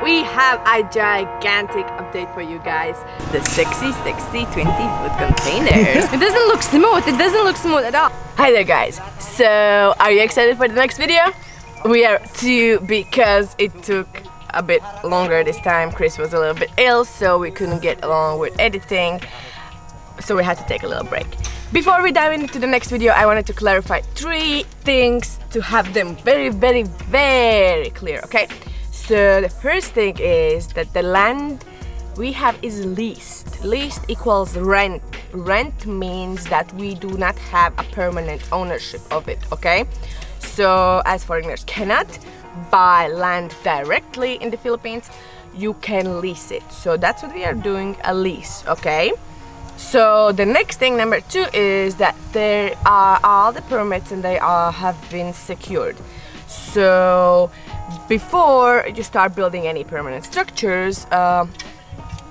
We have a gigantic update for you guys. The 60-60-20 food containers. It doesn't look smooth. It doesn't look smooth at all. Hi there guys. So are you excited for the next video? We are too, because it took a bit longer this time. Chris was a little bit ill, so we couldn't get along with editing. So we had to take a little break. Before we dive into the next video, I wanted to clarify 3 things to have them very clear, okay? So the first thing is that the land we have is leased. Leased equals rent. Rent means that we do not have a permanent ownership of it, okay? So as foreigners cannot buy land directly in the Philippines, you can lease it. So that's what we are doing, a lease, okay? So the next thing, number 2, is that there are all the permits and they all have been secured. So before you start building any permanent structures,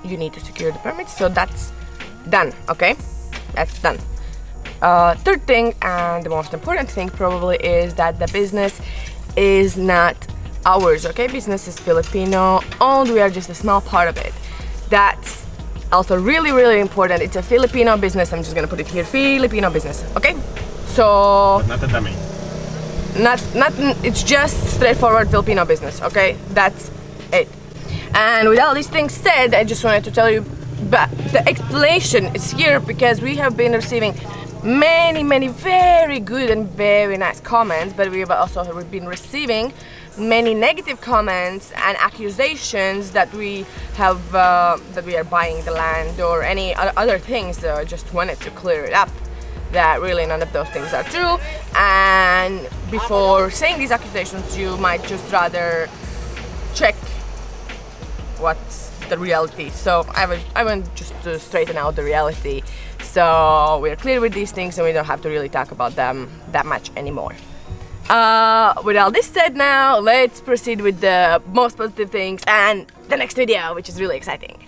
you need to secure the permits. So that's done, okay? That's done. Third thing, and the most important thing probably, is that the business is not ours, okay? Business is Filipino owned. We are just a small part of it. That's also really important. It's a Filipino business. I'm just gonna put it here, Filipino business, okay? So but not a dummy. It's just straightforward Filipino business, okay? That's it. And with all these things said, I just wanted to tell you, but the explanation is here because we have been receiving many very good and very nice comments, but we have also been receiving many negative comments and accusations that we have that we are buying the land or any other things. So I just wanted to clear it up that really none of those things are true, and before saying these accusations you might just rather check what's the reality. So I want just to straighten out the reality, so we're clear with these things and we don't have to really talk about them that much anymore. With all this said, now let's proceed with the most positive things and the next video, which is really exciting.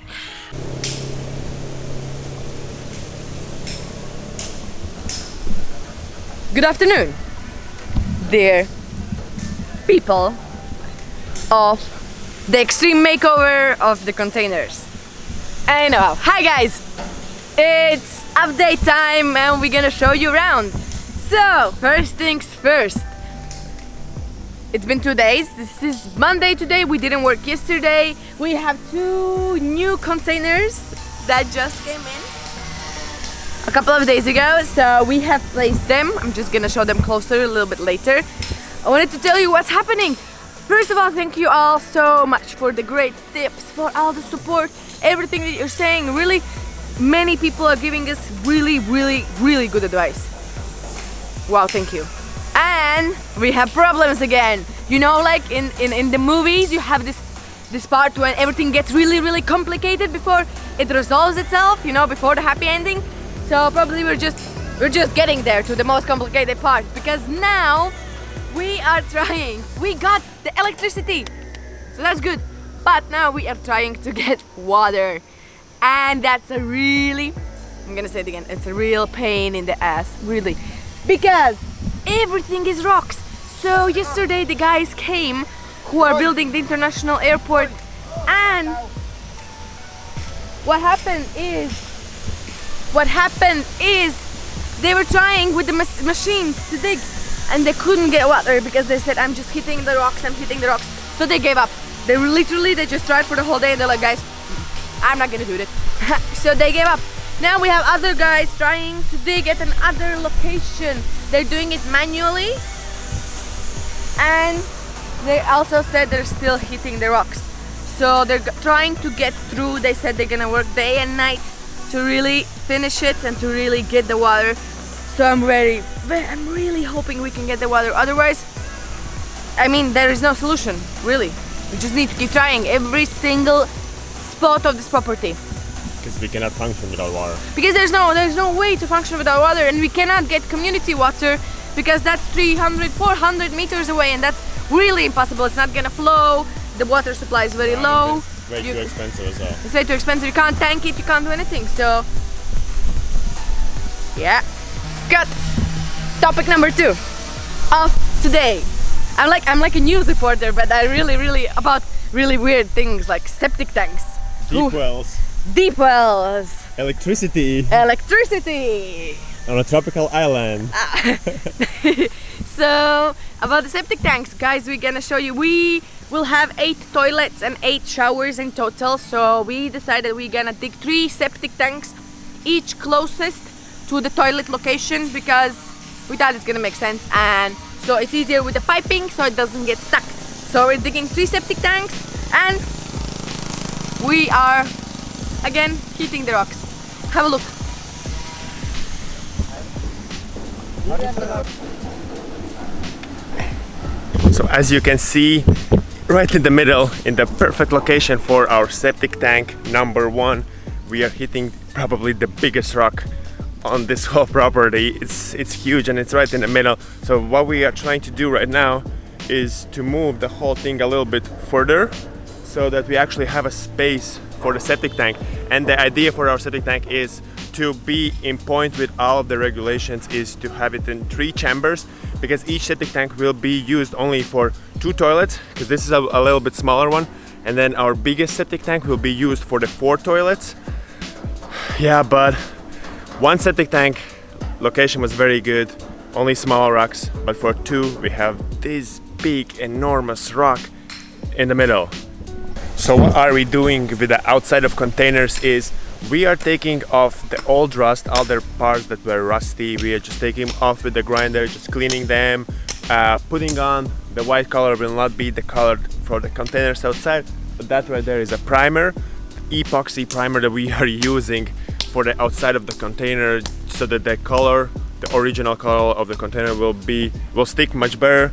Good afternoon, dear people of the extreme makeover of the containers. Anyhow, hi guys! It's update time and we're gonna show you around. So, first things first. It's been 2 days. This is Monday today. We didn't work yesterday. We have 2 new containers that just came in a couple of days ago, so we have placed them. I'm just gonna show them closer a little bit later. I wanted to tell you what's happening. First of all, thank you all so much for the great tips, for all the support, everything that you're saying. Really, many people are giving us really good advice. Wow, thank you. And we have problems again. You know, like in the movies, you have this part when everything gets really complicated before it resolves itself, you know, before the happy ending. So probably we're just getting there to the most complicated part, because now we are trying. We got the electricity, so that's good. But now we are trying to get water, and that's a really, I'm gonna say it again, it's a real pain in the ass, really, because everything is rocks. So yesterday the guys came who are building the international airport, and what happened is they were trying with the machines to dig, and they couldn't get water because they said, I'm just hitting the rocks. So they gave up. They just tried for the whole day and they're like, guys, I'm not gonna do it. So they gave up. Now we have other guys trying to dig at another location. They're doing it manually, and they also said they're still hitting the rocks. So they're trying to get through. They said they're gonna work day and night to really finish it and to really get the water. So I'm really hoping we can get the water. Otherwise, I mean, there is no solution, really. We just need to keep trying every single spot of this property. Because we cannot function without water. Because there's no way to function without water, and we cannot get community water because that's 300-400 meters away, and that's really impossible. It's not gonna flow. The water supply is very low. It's way too expensive as well. It's way too expensive. You can't tank it. You can't do anything. So yeah. Got topic number 2 of today. I'm like a news reporter, but I really about really weird things like septic tanks. Deep wells. Deep wells. Electricity. Electricity. On a tropical island. So about the septic tanks, guys, we're gonna show you. We will have 8 toilets and 8 showers in total. So we decided we're gonna dig 3 septic tanks, each closest to the toilet location, because we thought it's gonna make sense, and so it's easier with the piping so it doesn't get stuck. So we're digging 3 septic tanks and we are again heating the rocks. Have a look. So as you can see, right in the middle, in the perfect location for our septic tank number 1, we are hitting probably the biggest rock on this whole property. It's huge and it's right in the middle. So what we are trying to do right now is to move the whole thing a little bit further so that we actually have a space for the septic tank. And the idea for our septic tank is to be in point with all of the regulations, is to have it in 3 chambers, because each septic tank will be used only for 2 toilets, because this is a little bit smaller one, and then our biggest septic tank will be used for the 4 toilets. Yeah, but one septic tank location was very good, only small rocks, but for 2 we have this big enormous rock in the middle. So what are we doing with the outside of containers is we are taking off the old rust, all the parts that were rusty. We are just taking them off with the grinder, just cleaning them, putting on the white color. Will not be the color for the containers outside, but that right there is a primer, epoxy primer that we are using for the outside of the container, so that the color, the original color of the container will stick much better,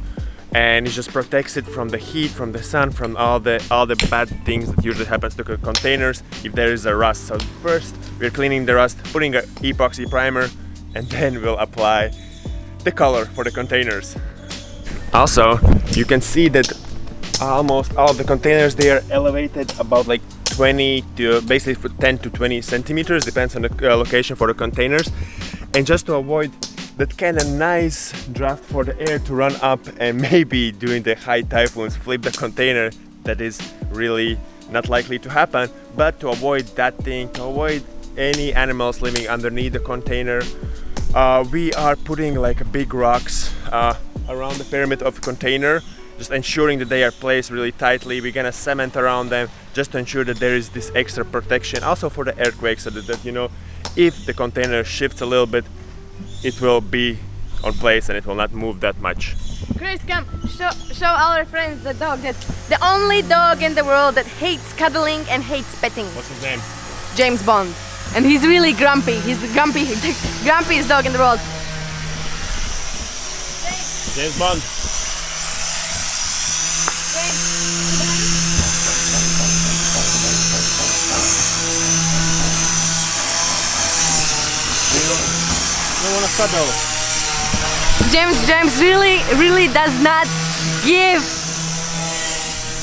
and it just protects it from the heat, from the sun, from all the bad things that usually happens to containers if there is a rust. So first we're cleaning the rust, putting an epoxy primer, and then we'll apply the color for the containers. Also, you can see that almost all the containers, they are elevated about like 20 to basically 10 to 20 centimeters, depends on the location for the containers. And just to avoid that kind of nice draft for the air to run up and maybe during the high typhoons flip the container, that is really not likely to happen, but to avoid that thing, to avoid any animals living underneath the container, we are putting like big rocks around the pyramid of the container, just ensuring that they are placed really tightly. We're gonna cement around them just to ensure that there is this extra protection, also for the earthquake, so that you know, if the container shifts a little bit, it will be on place and it will not move that much. Chris, come show our friends the dog, that the only dog in the world that hates cuddling and hates petting. What's his name? James Bond. And he's really grumpy. He's the grumpiest dog in the world. James Bond. I want to cuddle. James really does not give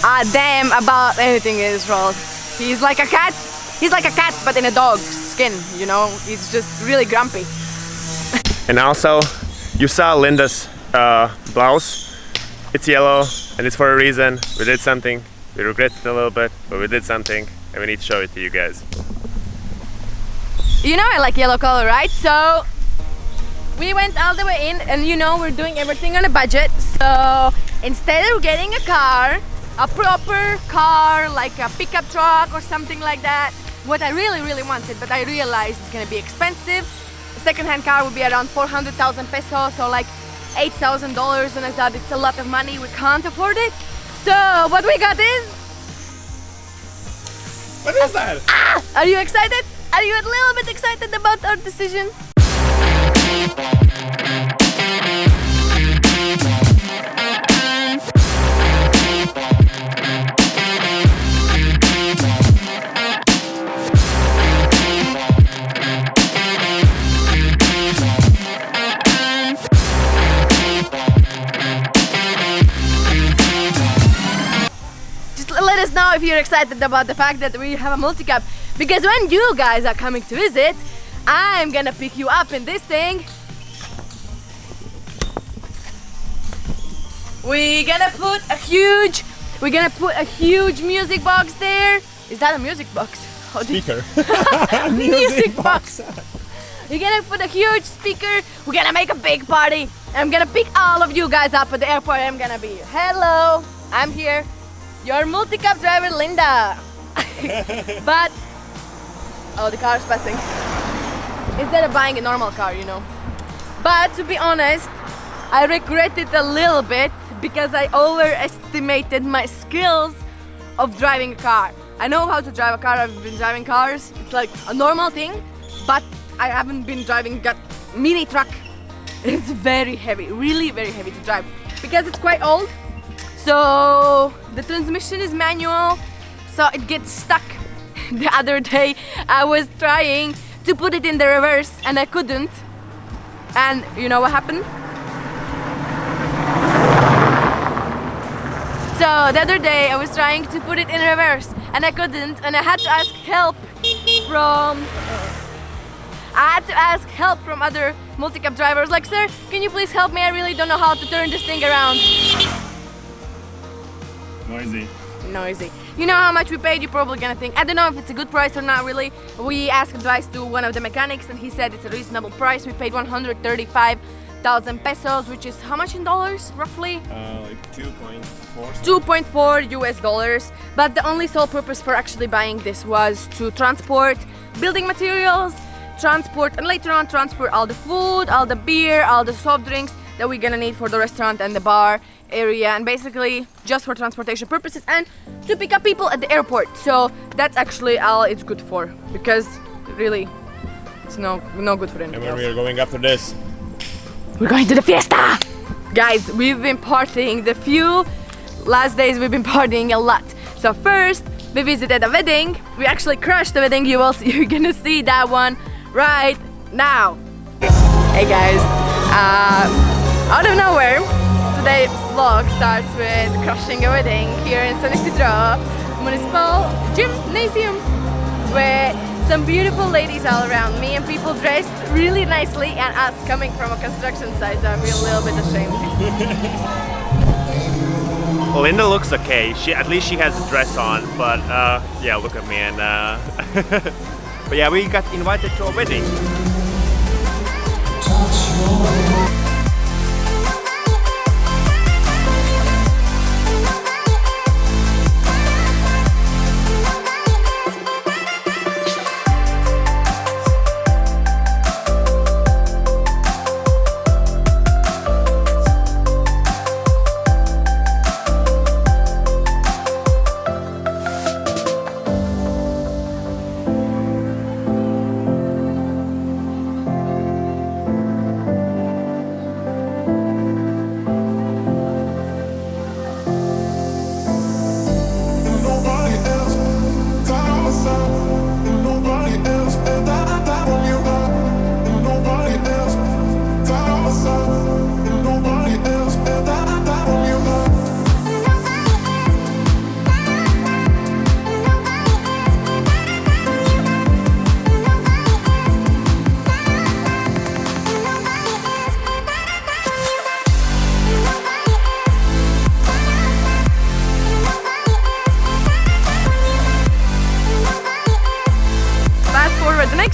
a damn about anything in this world. He's like a cat. He's like a cat, but in a dog's skin, you know? He's just really grumpy. And also, you saw Linda's blouse. It's yellow and it's for a reason. We did something. We regret it a little bit, but we did something and we need to show it to you guys. You know I like yellow color, right? So we went all the way in, and you know we're doing everything on a budget. So instead of getting a car, a proper car like a pickup truck or something like that, what I really wanted, but I realized it's gonna be expensive. A second-hand car would be around 400,000 pesos, so like $8,000, and I thought it's a lot of money, we can't afford it. So what we got is... What is that? Ah! Are you excited? Are you a little bit excited about our decision? Just let us know if you're excited about the fact that we have a multi-cab, because when you guys are coming to visit, I'm gonna pick you up in this thing. We're gonna put a huge We're gonna put a huge music box there. Is that a music box? Speaker. Music box. We're gonna put a huge speaker. We're gonna make a big party. I'm gonna pick all of you guys up at the airport. I'm gonna be, hello, I'm here. Your multi-cab driver, Linda. But, oh, the car is passing. Instead of buying a normal car, you know. But to be honest, I regret it a little bit because I overestimated my skills of driving a car. I know how to drive a car, I've been driving cars, it's like a normal thing, but I haven't been driving a mini truck. It's very heavy, really very heavy to drive because it's quite old. So the transmission is manual, so it gets stuck. The other day I was trying to put it in the reverse and I couldn't. And you know what happened? So the other day I was trying to put it in reverse and I couldn't, and I had to ask help from other multi-cab drivers, like, sir, can you please help me? I really don't know how to turn this thing around. Noisy. You know how much we paid? You're probably gonna think, I don't know if it's a good price or not really. We asked advice to one of the mechanics and he said it's a reasonable price. We paid 135,000 pesos, which is how much in dollars, roughly? Like 2.4. 2.4 US dollars. But the only sole purpose for actually buying this was to transport building materials, and later on transport all the food, all the beer, all the soft drinks that we're gonna need for the restaurant and the bar area, and basically just for transportation purposes and to pick up people at the airport. So that's actually all it's good for, because really it's no good for anything And where else. we are going after this? We're going to the fiesta! Guys, we've been partying the few last days, we've been partying a lot. So first we visited a wedding. We actually crashed the wedding. You're gonna see that one right now. Hey guys, out of nowhere, today's vlog starts with crashing a wedding here in San Isidro Municipal Gymnasium with some beautiful ladies all around me and people dressed really nicely, and us coming from a construction site, so I feel a little bit ashamed. Linda looks okay. At least she has a dress on, but yeah, look at me and but yeah, we got invited to a wedding.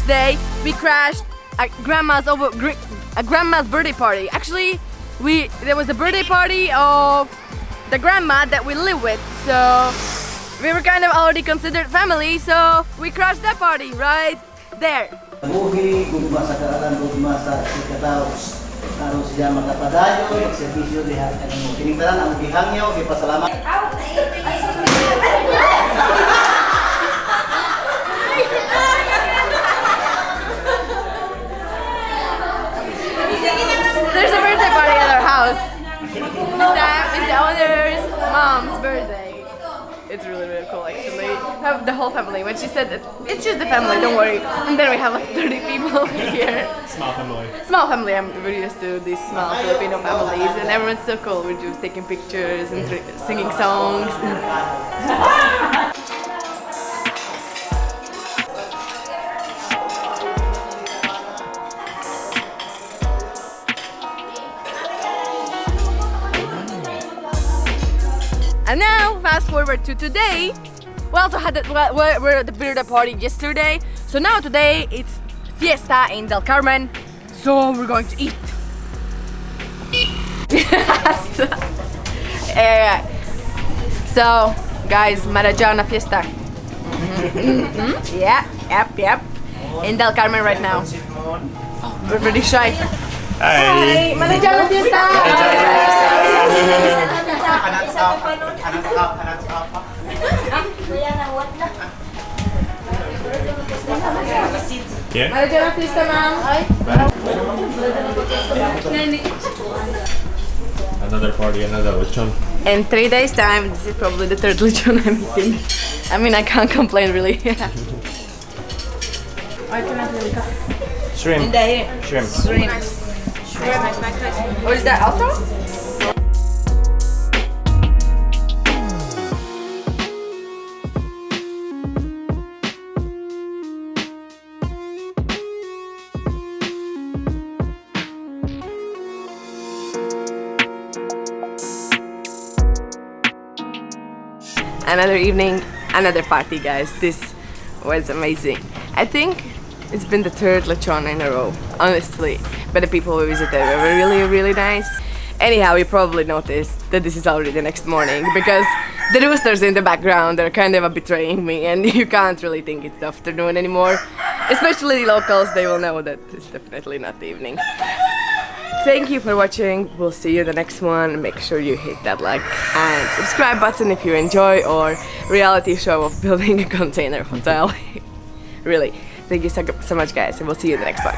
Day we crashed a grandma's birthday party. Actually, there was a birthday party of the grandma that we live with, so we were kind of already considered family, so we crashed that party right there. There's a birthday party at our house. It's the owner's mom's birthday. It's really, really cool actually. Have the whole family. When she said that it's just the family, don't worry. And then we have like 30 people here. Small family. Small family. I'm really used to these small Filipino families, and everyone's so cool. We're just taking pictures and singing songs. And now, fast forward to today. We also had we're at the birthday party yesterday. So now today it's Fiesta in Del Carmen. So we're going to eat. So, guys, Marajana Fiesta. Yeah, yep. In Del Carmen right now. Oh, we're pretty shy. Hi. Marajana Fiesta. Yeah. Marajana Fiesta, ma'am. Another party, another lechon. In 3 days time, this is probably the third lechon I'm eating. I mean, I can't complain really. Shrimp. Shrimp. Nice. What is that also? Another evening, another party, guys. This was amazing. I think it's been the third lechon in a row, honestly. But the people we visited were really nice. Anyhow, you probably noticed that this is already the next morning because the roosters in the background are kind of betraying me, and you can't really think it's the afternoon anymore. Especially the locals, they will know that it's definitely not the evening. Thank you for watching. We'll see you in the next one. Make sure you hit that like and subscribe button if you enjoy our reality show of building a container hotel. Really, thank you so much, guys, and we'll see you in the next one.